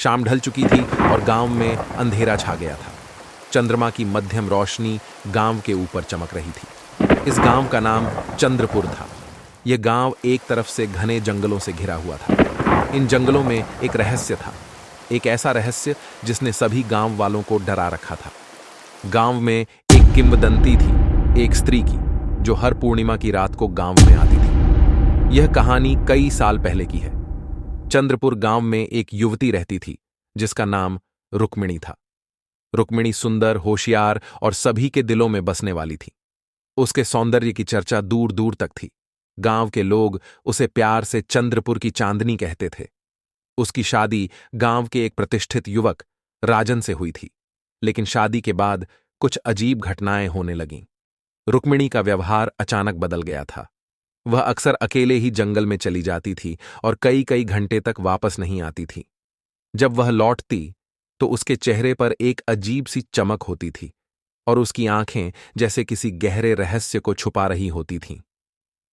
शाम ढल चुकी थी और गांव में अंधेरा छा गया था। चंद्रमा की मध्यम रोशनी गांव के ऊपर चमक रही थी। इस गांव का नाम चंद्रपुर था। यह गांव एक तरफ से घने जंगलों से घिरा हुआ था। इन जंगलों में एक रहस्य था, एक ऐसा रहस्य जिसने सभी गांव वालों को डरा रखा था। गांव में एक किंवदंती थी, एक स्त्री की, जो हर पूर्णिमा की रात को गांव में आती थी। यह कहानी कई साल पहले की है। चंद्रपुर गांव में एक युवती रहती थी जिसका नाम रुक्मिणी था। रुक्मिणी सुंदर, होशियार और सभी के दिलों में बसने वाली थी। उसके सौंदर्य की चर्चा दूर दूर तक थी। गांव के लोग उसे प्यार से चंद्रपुर की चांदनी कहते थे। उसकी शादी गांव के एक प्रतिष्ठित युवक राजन से हुई थी, लेकिन शादी के बाद कुछ अजीब घटनाएं होने लगीं। रुक्मिणी का व्यवहार अचानक बदल गया था। वह अक्सर अकेले ही जंगल में चली जाती थी और कई कई घंटे तक वापस नहीं आती थी। जब वह लौटती तो उसके चेहरे पर एक अजीब सी चमक होती थी और उसकी आंखें जैसे किसी गहरे रहस्य को छुपा रही होती थीं।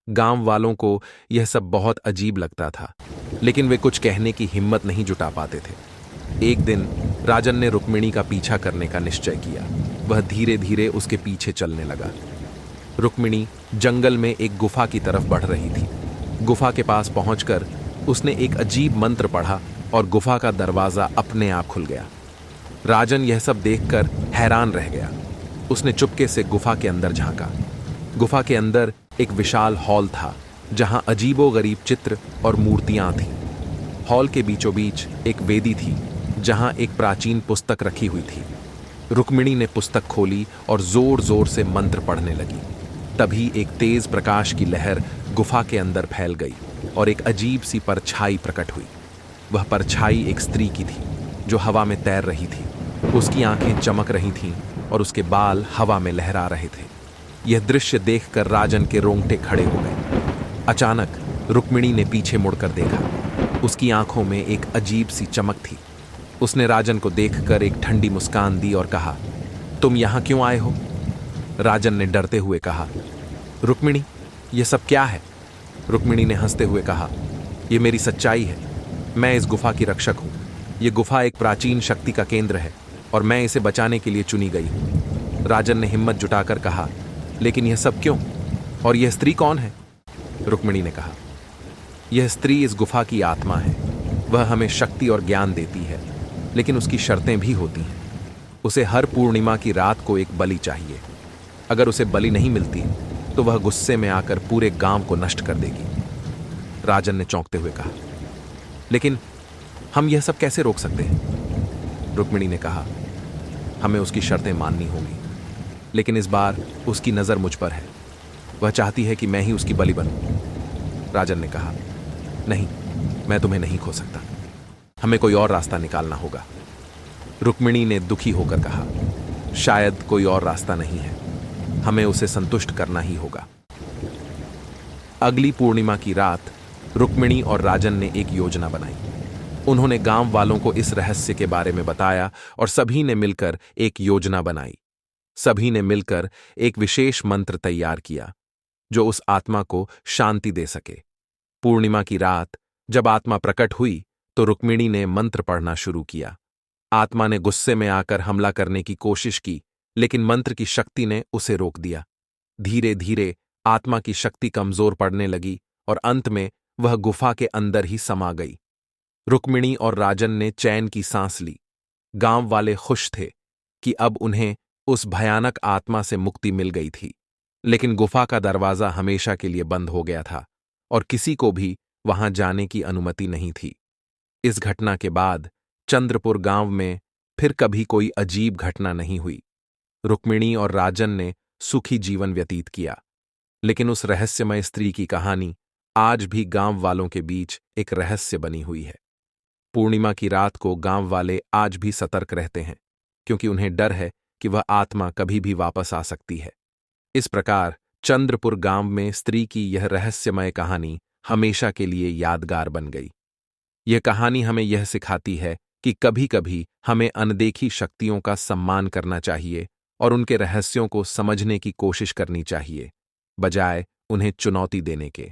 गांव वालों को यह सब बहुत अजीब लगता था, लेकिन वे कुछ कहने की हिम्मत नहीं जुटा पाते थे। एक दिन राजन ने रुक्मिणी का पीछा करने का निश्चय किया। वह धीरे धीरे उसके पीछे चलने लगा। रुक्मिणी जंगल में एक गुफा की तरफ बढ़ रही थी। गुफा के पास पहुंचकर उसने एक अजीब मंत्र पढ़ा और गुफा का दरवाजा अपने आप खुल गया। राजन यह सब देखकर हैरान रह गया। उसने चुपके से गुफा के अंदर झांका। गुफा के अंदर एक विशाल हॉल था जहां अजीबोगरीब चित्र और मूर्तियां थीं। हॉल के बीचों बीच एक वेदी थी जहां एक प्राचीन पुस्तक रखी हुई थी। रुक्मिणी ने पुस्तक खोली और जोर जोर से मंत्र पढ़ने लगी। तभी एक तेज प्रकाश की लहर गुफा के अंदर फैल गई और एक अजीब सी परछाई प्रकट हुई। वह परछाई एक स्त्री की थी जो हवा में तैर रही थी। उसकी आंखें चमक रही थीं और उसके बाल हवा में लहरा रहे थे। यह दृश्य देखकर राजन के रोंगटे खड़े हो गए। अचानक रुक्मिणी ने पीछे मुड़कर देखा। उसकी आंखों में एक अजीब सी चमक थी। उसने राजन को देखकर एक ठंडी मुस्कान दी और कहा, तुम यहां क्यों आए हो? राजन ने डरते हुए कहा, रुक्मिणी, यह सब क्या है? रुक्मिणी ने हंसते हुए कहा, यह मेरी सच्चाई है। मैं इस गुफा की रक्षक हूं। यह गुफा एक प्राचीन शक्ति का केंद्र है और मैं इसे बचाने के लिए चुनी गई हूं। राजन ने हिम्मत जुटाकर कहा, लेकिन यह सब क्यों? और यह स्त्री कौन है? रुक्मिणी ने कहा, यह स्त्री इस गुफा की आत्मा है। वह हमें शक्ति और ज्ञान देती है, लेकिन उसकी शर्तें भी होती हैं। उसे हर पूर्णिमा की रात को एक बलि चाहिए। अगर उसे बलि नहीं मिलती तो वह गुस्से में आकर पूरे गांव को नष्ट कर देगी। राजन ने चौंकते हुए कहा, लेकिन हम यह सब कैसे रोक सकते हैं? रुक्मिणी ने कहा, हमें उसकी शर्तें माननी होंगी, लेकिन इस बार उसकी नजर मुझ पर है। वह चाहती है कि मैं ही उसकी बलि बनूं। राजन ने कहा, नहीं, मैं तुम्हें नहीं खो सकता। हमें कोई और रास्ता निकालना होगा। रुक्मिणी ने दुखी होकर कहा, शायद कोई और रास्ता नहीं है। हमें उसे संतुष्ट करना ही होगा। अगली पूर्णिमा की रात रुक्मिणी और राजन ने एक योजना बनाई। उन्होंने गांव वालों को इस रहस्य के बारे में बताया और सभी ने मिलकर एक योजना बनाई। सभी ने मिलकर एक विशेष मंत्र तैयार किया जो उस आत्मा को शांति दे सके। पूर्णिमा की रात जब आत्मा प्रकट हुई तो रुक्मिणी ने मंत्र पढ़ना शुरू किया। आत्मा ने गुस्से में आकर हमला करने की कोशिश की, लेकिन मंत्र की शक्ति ने उसे रोक दिया। धीरे धीरे आत्मा की शक्ति कमजोर पड़ने लगी और अंत में वह गुफा के अंदर ही समा गई। रुक्मिणी और राजन ने चैन की सांस ली। गांव वाले खुश थे कि अब उन्हें उस भयानक आत्मा से मुक्ति मिल गई थी, लेकिन गुफा का दरवाजा हमेशा के लिए बंद हो गया था और किसी को भी वहां जाने की अनुमति नहीं थी। इस घटना के बाद चंद्रपुर गांव में फिर कभी कोई अजीब घटना नहीं हुई। रुक्मिणी और राजन ने सुखी जीवन व्यतीत किया, लेकिन उस रहस्यमय स्त्री की कहानी आज भी गांव वालों के बीच एक रहस्य बनी हुई है। पूर्णिमा की रात को गांव वाले आज भी सतर्क रहते हैं, क्योंकि उन्हें डर है कि वह आत्मा कभी भी वापस आ सकती है। इस प्रकार चंद्रपुर गांव में स्त्री की यह रहस्यमय कहानी हमेशा के लिए यादगार बन गई। यह कहानी हमें यह सिखाती है कि कभी कभी हमें अनदेखी शक्तियों का सम्मान करना चाहिए और उनके रहस्यों को समझने की कोशिश करनी चाहिए, बजाय उन्हें चुनौती देने के।